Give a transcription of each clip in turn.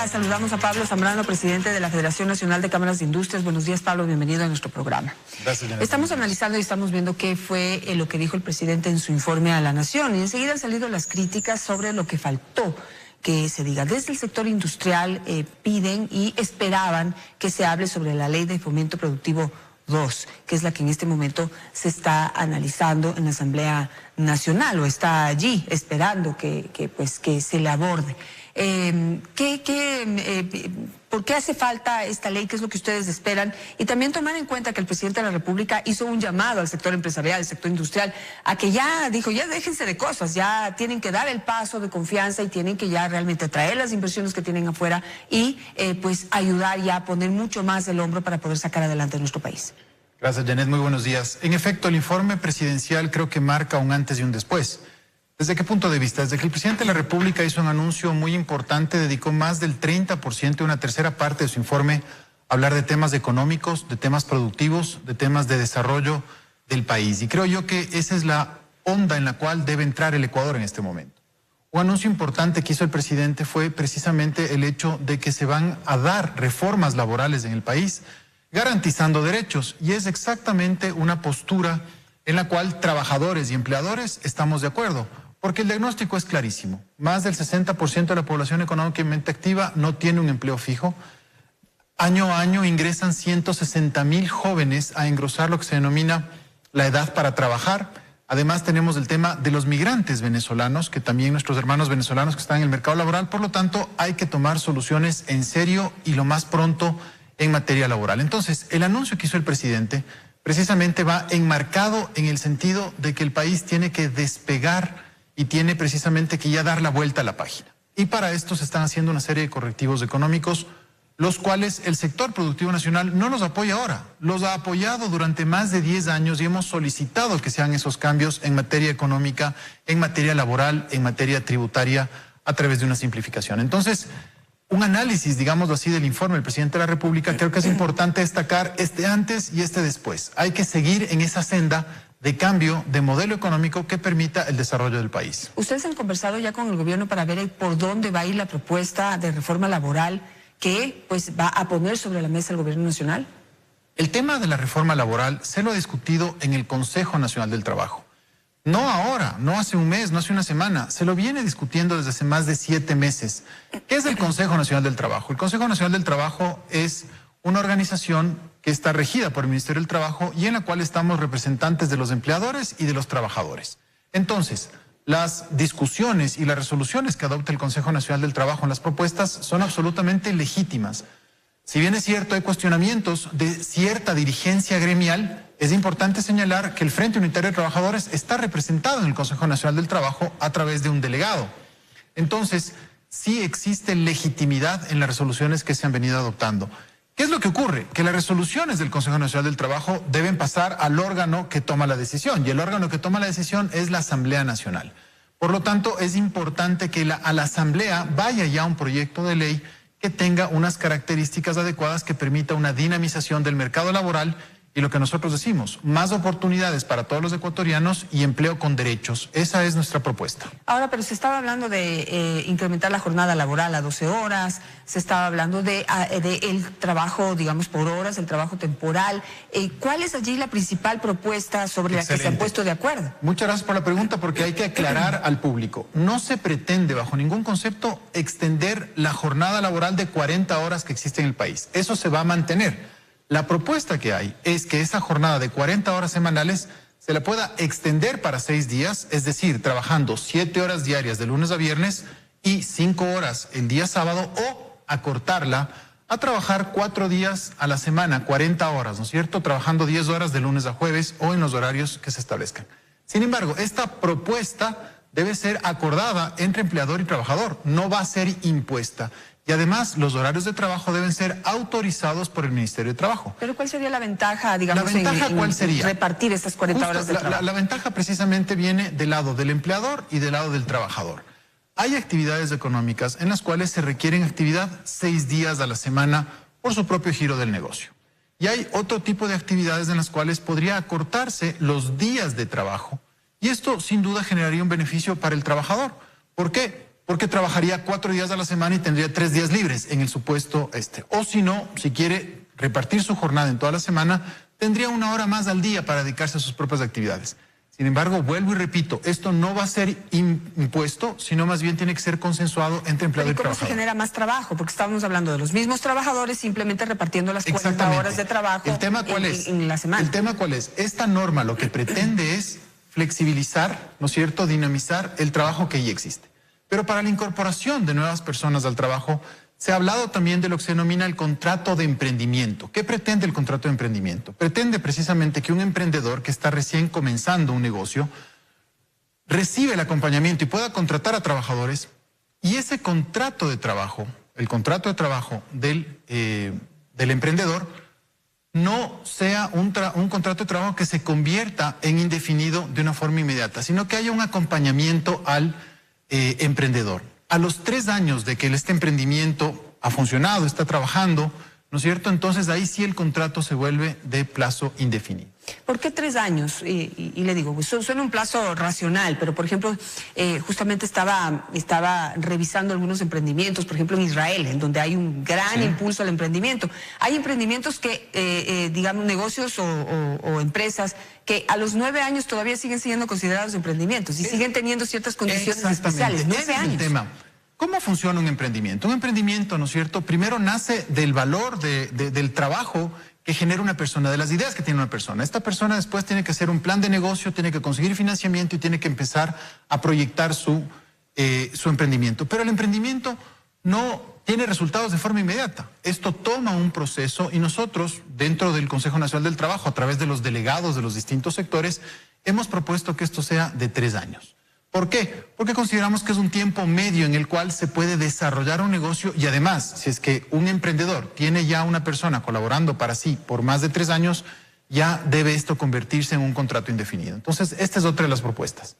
Ya saludamos a Pablo Zambrano, presidente de la Federación Nacional de Cámaras de Industrias. Buenos días, Pablo, bienvenido a nuestro programa. Gracias, Janet. Estamos analizando y estamos viendo qué fue lo que dijo el presidente en su informe a la Nación, y enseguida han salido las críticas sobre lo que faltó que se diga. Desde el sector industrial piden y esperaban que se hable sobre la Ley de Fomento Productivo 2, que es la que en este momento se está analizando en la Asamblea Nacional, o está allí esperando que se le aborde. ¿Por qué hace falta esta ley? ¿Qué es lo que ustedes esperan? Y también tomar en cuenta que el presidente de la República hizo un llamado al sector empresarial, al sector industrial, a que ya dijo, ya déjense de cosas, ya tienen que dar el paso de confianza y tienen que ya realmente traer las inversiones que tienen afuera y ayudar ya a poner mucho más el hombro para poder sacar adelante nuestro país. Gracias, Janet. Muy buenos días. En efecto, el informe presidencial creo que marca un antes y un después. ¿Desde qué punto de vista? Desde que el presidente de la República hizo un anuncio muy importante, dedicó más del 30%, una tercera parte de su informe, a hablar de temas económicos, de temas productivos, de temas de desarrollo del país. Y creo yo que esa es la onda en la cual debe entrar el Ecuador en este momento. Un anuncio importante que hizo el presidente fue precisamente el hecho de que se van a dar reformas laborales en el país, garantizando derechos. Y es exactamente una postura en la cual trabajadores y empleadores estamos de acuerdo. Porque el diagnóstico es clarísimo. Más del 60% de la población económicamente activa no tiene un empleo fijo. Año a año ingresan 160,000 jóvenes a engrosar lo que se denomina la edad para trabajar. Además tenemos el tema de los migrantes venezolanos, que también nuestros hermanos venezolanos que están en el mercado laboral. Por lo tanto, hay que tomar soluciones en serio y lo más pronto en materia laboral. Entonces, el anuncio que hizo el presidente precisamente va enmarcado en el sentido de que el país tiene que despegar y tiene precisamente que ya dar la vuelta a la página. Y para esto se están haciendo una serie de correctivos económicos, los cuales el sector productivo nacional no los apoya ahora, los ha apoyado durante más de 10 años y hemos solicitado que se hagan esos cambios en materia económica, en materia laboral, en materia tributaria, a través de una simplificación. Entonces, un análisis, digamos así, del informe del presidente de la República, creo que es importante destacar este antes y este después. Hay que seguir en esa senda de cambio de modelo económico que permita el desarrollo del país. ¿Ustedes han conversado ya con el gobierno para ver por dónde va a ir la propuesta de reforma laboral que va a poner sobre la mesa el gobierno nacional? El tema de la reforma laboral se lo ha discutido en el Consejo Nacional del Trabajo. No ahora, no hace un mes, no hace una semana, se lo viene discutiendo desde hace más de 7 meses. ¿Qué es el Consejo Nacional del Trabajo? El Consejo Nacional del Trabajo es una organización que está regida por el Ministerio del Trabajo y en la cual estamos representantes de los empleadores y de los trabajadores. Entonces, las discusiones y las resoluciones que adopta el Consejo Nacional del Trabajo en las propuestas son absolutamente legítimas. Si bien es cierto, hay cuestionamientos de cierta dirigencia gremial, es importante señalar que el Frente Unitario de Trabajadores está representado en el Consejo Nacional del Trabajo a través de un delegado. Entonces, sí existe legitimidad en las resoluciones que se han venido adoptando. ¿Qué es lo que ocurre? Que las resoluciones del Consejo Nacional del Trabajo deben pasar al órgano que toma la decisión, y el órgano que toma la decisión es la Asamblea Nacional. Por lo tanto, es importante que a la Asamblea vaya ya un proyecto de ley que tenga unas características adecuadas que permita una dinamización del mercado laboral y lo que nosotros decimos, más oportunidades para todos los ecuatorianos y empleo con derechos. Esa es nuestra propuesta. Ahora, pero se estaba hablando de incrementar la jornada laboral a 12 horas, se estaba hablando de el trabajo, digamos, por horas, el trabajo temporal. ¿Cuál es allí la principal propuesta sobre la que se han puesto de acuerdo? Muchas gracias por la pregunta, porque hay que aclarar al público. No se pretende, bajo ningún concepto, extender la jornada laboral de 40 horas que existe en el país. Eso se va a mantener. La propuesta que hay es que esa jornada de 40 horas semanales se la pueda extender para 6 días, es decir, trabajando 7 horas diarias de lunes a viernes y 5 horas el día sábado, o acortarla a trabajar 4 días a la semana, 40 horas, ¿no es cierto? Trabajando 10 horas de lunes a jueves o en los horarios que se establezcan. Sin embargo, esta propuesta debe ser acordada entre empleador y trabajador, no va a ser impuesta. Y además, los horarios de trabajo deben ser autorizados por el Ministerio de Trabajo. ¿Pero cuál sería la ventaja, digamos, ¿cuál sería? Repartir estas 40 horas de trabajo? La ventaja precisamente viene del lado del empleador y del lado del trabajador. Hay actividades económicas en las cuales se requieren actividad 6 días a la semana por su propio giro del negocio. Y hay otro tipo de actividades en las cuales podría acortarse los días de trabajo. Y esto sin duda generaría un beneficio para el trabajador. ¿Por qué? porque trabajaría 4 días a la semana y tendría 3 días libres en el supuesto este. O si no, si quiere repartir su jornada en toda la semana, tendría 1 hora más al día para dedicarse a sus propias actividades. Sin embargo, vuelvo y repito, esto no va a ser impuesto, sino más bien tiene que ser consensuado entre empleado y trabajador. ¿Cómo se genera más trabajo? Porque estábamos hablando de los mismos trabajadores simplemente repartiendo las 40 horas de trabajo. ¿El tema cuál es? En la semana. El tema cuál es? Esta norma lo que pretende es flexibilizar, ¿no es cierto?, dinamizar el trabajo que ya existe. Pero para la incorporación de nuevas personas al trabajo, se ha hablado también de lo que se denomina el contrato de emprendimiento. ¿Qué pretende el contrato de emprendimiento? Pretende precisamente que un emprendedor que está recién comenzando un negocio recibe el acompañamiento y pueda contratar a trabajadores, y ese contrato de trabajo, el contrato de trabajo del emprendedor, no sea un contrato de trabajo que se convierta en indefinido de una forma inmediata, sino que haya un acompañamiento al emprendedor. A los 3 años de que este emprendimiento ha funcionado, está trabajando, ¿no es cierto? Entonces ahí sí el contrato se vuelve de plazo indefinido. ¿Por qué 3 años? Y le digo, pues suena un plazo racional, pero por ejemplo, justamente estaba revisando algunos emprendimientos, por ejemplo en Israel, en donde hay un gran impulso al emprendimiento. Hay emprendimientos que, digamos, negocios o empresas que a los 9 años todavía siguen siendo considerados emprendimientos y siguen teniendo ciertas condiciones especiales. 9 años. Es el tema. ¿Cómo funciona un emprendimiento? Un emprendimiento, ¿no es cierto?, primero nace del valor del trabajo que genera una persona, de las ideas que tiene una persona. Esta persona después tiene que hacer un plan de negocio, tiene que conseguir financiamiento y tiene que empezar a proyectar su emprendimiento. Pero el emprendimiento no tiene resultados de forma inmediata. Esto toma un proceso y nosotros, dentro del Consejo Nacional del Trabajo, a través de los delegados de los distintos sectores, hemos propuesto que esto sea de 3 años. ¿Por qué? Porque consideramos que es un tiempo medio en el cual se puede desarrollar un negocio y además, si es que un emprendedor tiene ya una persona colaborando para sí por más de 3 años, ya debe esto convertirse en un contrato indefinido. Entonces, esta es otra de las propuestas.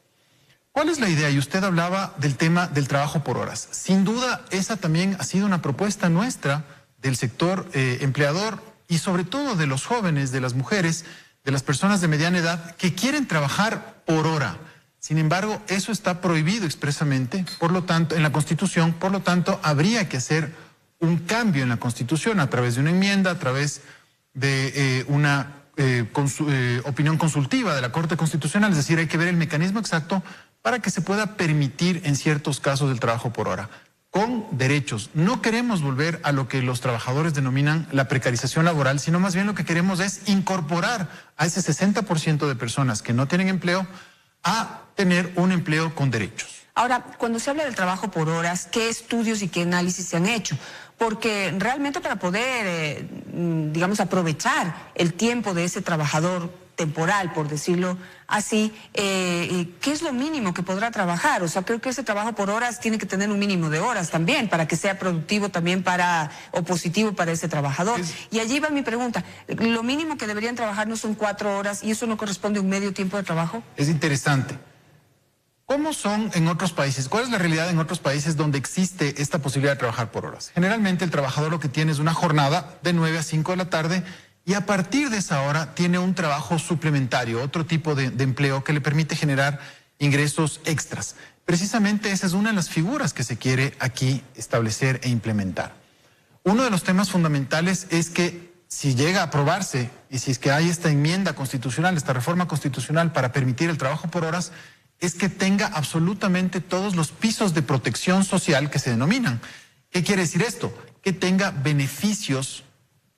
¿Cuál es la idea? Y usted hablaba del tema del trabajo por horas. Sin duda, esa también ha sido una propuesta nuestra del sector empleador y sobre todo de los jóvenes, de las mujeres, de las personas de mediana edad que quieren trabajar por hora. Sin embargo, eso está prohibido expresamente, por lo tanto, en la Constitución, por lo tanto, habría que hacer un cambio en la Constitución a través de una enmienda, a través de una opinión consultiva de la Corte Constitucional, es decir, hay que ver el mecanismo exacto para que se pueda permitir en ciertos casos el trabajo por hora, con derechos. No queremos volver a lo que los trabajadores denominan la precarización laboral, sino más bien lo que queremos es incorporar a ese 60% de personas que no tienen empleo a tener un empleo con derechos. Ahora, cuando se habla del trabajo por horas, ¿qué estudios y qué análisis se han hecho? Porque realmente para poder, digamos, aprovechar el tiempo de ese trabajador temporal, por decirlo así, ¿qué es lo mínimo que podrá trabajar? O sea, creo que ese trabajo por horas tiene que tener un mínimo de horas también para que sea productivo también o positivo para ese trabajador. Y allí va mi pregunta, ¿lo mínimo que deberían trabajar no son 4 horas y eso no corresponde a un medio tiempo de trabajo? Es interesante. ¿Cómo son en otros países? ¿Cuál es la realidad en otros países donde existe esta posibilidad de trabajar por horas? Generalmente el trabajador lo que tiene es una jornada de 9 a 5 de la tarde y a partir de esa hora tiene un trabajo suplementario, otro tipo de empleo que le permite generar ingresos extras. Precisamente esa es una de las figuras que se quiere aquí establecer e implementar. Uno de los temas fundamentales es que si llega a aprobarse y si es que hay esta enmienda constitucional, esta reforma constitucional para permitir el trabajo por horas, es que tenga absolutamente todos los pisos de protección social que se denominan. ¿Qué quiere decir esto? Que tenga beneficios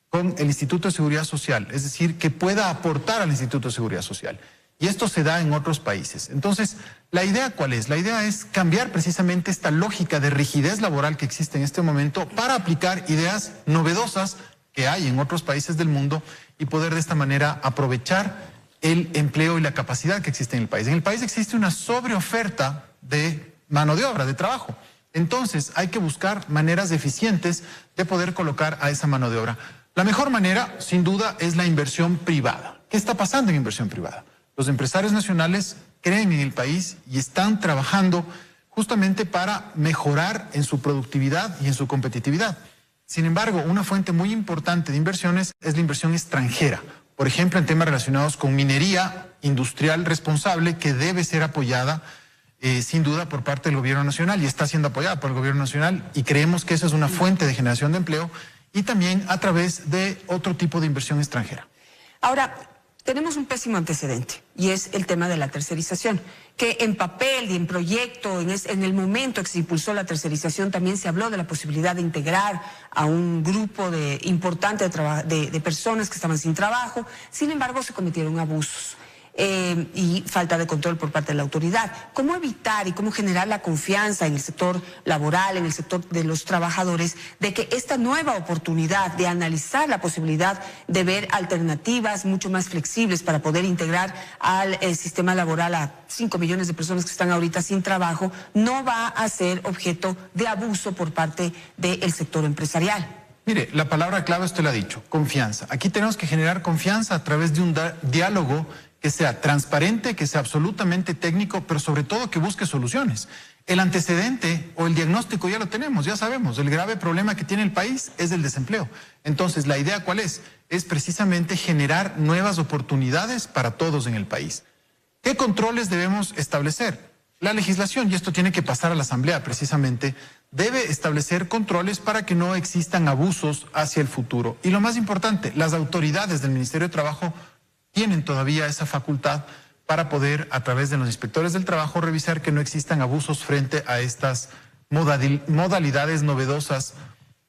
con el Instituto de Seguridad Social, es decir, que pueda aportar al Instituto de Seguridad Social. Y esto se da en otros países. Entonces, ¿la idea cuál es? La idea es cambiar precisamente esta lógica de rigidez laboral que existe en este momento para aplicar ideas novedosas que hay en otros países del mundo y poder de esta manera aprovechar el empleo y la capacidad que existe en el país. En el país existe una sobreoferta de mano de obra, de trabajo. Entonces, hay que buscar maneras eficientes de poder colocar a esa mano de obra. La mejor manera, sin duda, es la inversión privada. ¿Qué está pasando en inversión privada? Los empresarios nacionales creen en el país y están trabajando justamente para mejorar en su productividad y en su competitividad. Sin embargo, una fuente muy importante de inversiones es la inversión extranjera. Por ejemplo, en temas relacionados con minería industrial responsable que debe ser apoyada sin duda por parte del gobierno nacional y está siendo apoyada por el gobierno nacional y creemos que esa es una fuente de generación de empleo y también a través de otro tipo de inversión extranjera. Ahora, tenemos un pésimo antecedente y es el tema de la tercerización, que en papel y en proyecto, en el momento que se impulsó la tercerización, también se habló de la posibilidad de integrar a un grupo importante de personas que estaban sin trabajo. Sin embargo, se cometieron abusos. Y falta de control por parte de la autoridad. ¿Cómo evitar y cómo generar la confianza en el sector laboral, en el sector de los trabajadores, de que esta nueva oportunidad de analizar la posibilidad de ver alternativas mucho más flexibles para poder integrar al sistema laboral a 5 millones de personas que están ahorita sin trabajo, no va a ser objeto de abuso por parte del sector empresarial? Mire, la palabra clave usted la ha dicho, confianza. Aquí tenemos que generar confianza a través de un diálogo que sea transparente, que sea absolutamente técnico, pero sobre todo que busque soluciones. El antecedente o el diagnóstico ya lo tenemos, ya sabemos. El grave problema que tiene el país es el desempleo. Entonces, ¿la idea cuál es? Es precisamente generar nuevas oportunidades para todos en el país. ¿Qué controles debemos establecer? La legislación, y esto tiene que pasar a la Asamblea precisamente, debe establecer controles para que no existan abusos hacia el futuro. Y lo más importante, las autoridades del Ministerio de Trabajo tienen todavía esa facultad para poder, a través de los inspectores del trabajo, revisar que no existan abusos frente a estas modalidades novedosas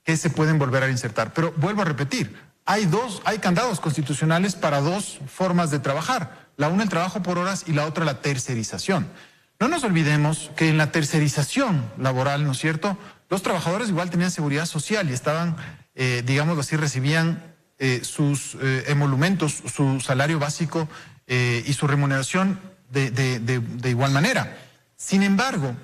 que se pueden volver a insertar. Pero vuelvo a repetir, hay candados constitucionales para dos formas de trabajar. La una, el trabajo por horas, y la otra, la tercerización. No nos olvidemos que en la tercerización laboral, ¿no es cierto?, los trabajadores igual tenían seguridad social y estaban, digámoslo así, recibían sus emolumentos, su salario básico y su remuneración de igual manera. Sin embargo,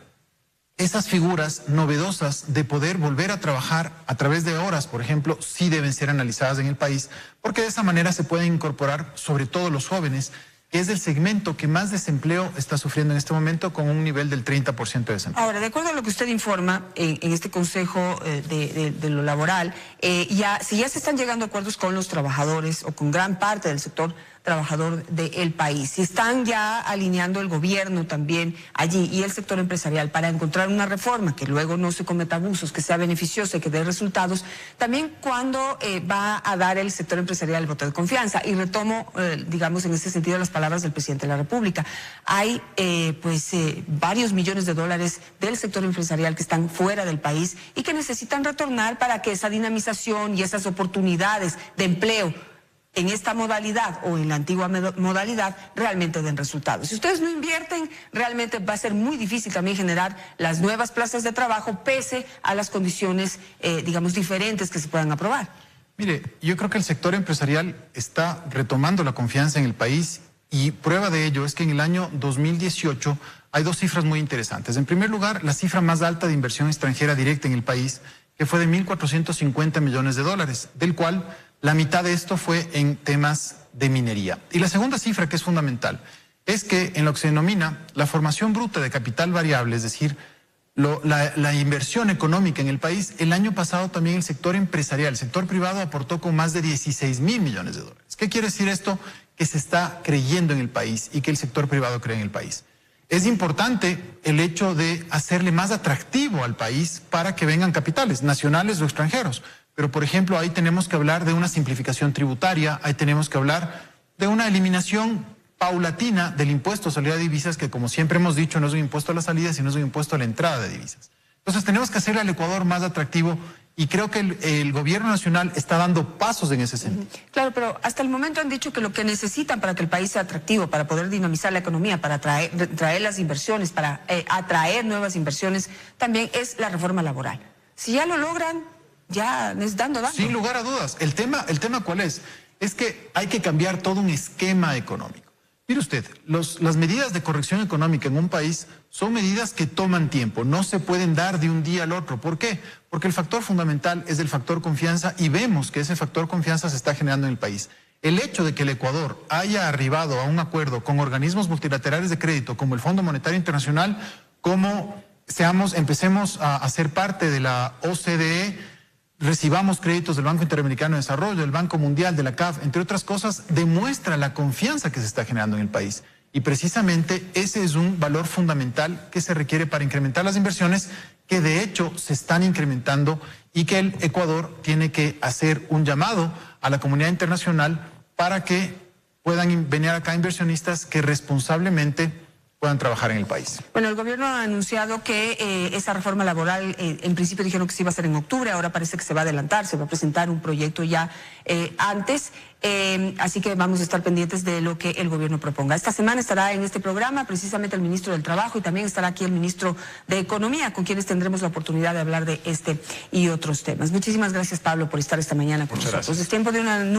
esas figuras novedosas de poder volver a trabajar a través de horas, por ejemplo, sí deben ser analizadas en el país, porque de esa manera se pueden incorporar sobre todo los jóvenes, que es el segmento que más desempleo está sufriendo en este momento, con un nivel del 30% de desempleo. Ahora, de acuerdo a lo que usted informa en este Consejo de lo Laboral, si ya se están llegando a acuerdos con los trabajadores o con gran parte del sector trabajador del país, si están ya alineando el gobierno también allí y el sector empresarial para encontrar una reforma que luego no se cometa abusos, que sea beneficiosa y que dé resultados, también cuándo va a dar el sector empresarial el voto de confianza. Y retomo, digamos, en ese sentido las palabras del presidente de la República. Hay varios millones de dólares del sector empresarial que están fuera del país y que necesitan retornar para que esa dinamización y esas oportunidades de empleo en esta modalidad o en la antigua modalidad realmente den resultados. Si ustedes no invierten, realmente va a ser muy difícil también generar las nuevas plazas de trabajo pese a las condiciones, digamos, diferentes que se puedan aprobar. Mire, yo creo que el sector empresarial está retomando la confianza en el país y prueba de ello es que en el año 2018 hay dos cifras muy interesantes. En primer lugar, la cifra más alta de inversión extranjera directa en el país, que fue de 1.450 millones de dólares, del cual la mitad de esto fue en temas de minería. Y la segunda cifra, que es fundamental, es que en lo que se denomina la formación bruta de capital variable, es decir, la inversión económica en el país, el año pasado también el sector empresarial, el sector privado aportó con más de 16.000 millones de dólares. ¿Qué quiere decir esto? Que se está creyendo en el país y que el sector privado cree en el país. Es importante el hecho de hacerle más atractivo al país para que vengan capitales, nacionales o extranjeros. Pero, por ejemplo, ahí tenemos que hablar de una simplificación tributaria, ahí tenemos que hablar de una eliminación paulatina del impuesto a salida de divisas, que como siempre hemos dicho, no es un impuesto a la salida, sino es un impuesto a la entrada de divisas. Entonces tenemos que hacer al Ecuador más atractivo y creo que el gobierno nacional está dando pasos en ese sentido. Claro, pero hasta el momento han dicho que lo que necesitan para que el país sea atractivo, para poder dinamizar la economía, para traer las inversiones, para atraer nuevas inversiones, también es la reforma laboral. Si ya lo logran, ya les dando daño. Sin lugar a dudas. ¿El tema cuál es? Es que hay que cambiar todo un esquema económico. Mire usted, las medidas de corrección económica en un país son medidas que toman tiempo, no se pueden dar de un día al otro. ¿Por qué? Porque el factor fundamental es el factor confianza y vemos que ese factor confianza se está generando en el país. El hecho de que el Ecuador haya arribado a un acuerdo con organismos multilaterales de crédito como el Fondo Monetario Internacional, como empecemos a ser parte de la OCDE, recibamos créditos del Banco Interamericano de Desarrollo, del Banco Mundial, de la CAF, entre otras cosas, demuestra la confianza que se está generando en el país. Y precisamente ese es un valor fundamental que se requiere para incrementar las inversiones, que de hecho se están incrementando, y que el Ecuador tiene que hacer un llamado a la comunidad internacional para que puedan venir acá inversionistas que responsablemente puedan trabajar en el país. Bueno, el gobierno ha anunciado que esa reforma laboral, en principio dijeron que se iba a hacer en octubre, ahora parece que se va a adelantar, se va a presentar un proyecto ya antes, así que vamos a estar pendientes de lo que el gobierno proponga. Esta semana estará en este programa precisamente el ministro del Trabajo y también estará aquí el ministro de Economía, con quienes tendremos la oportunidad de hablar de este y otros temas. Muchísimas gracias, Pablo, por estar esta mañana con nosotros. Es tiempo de una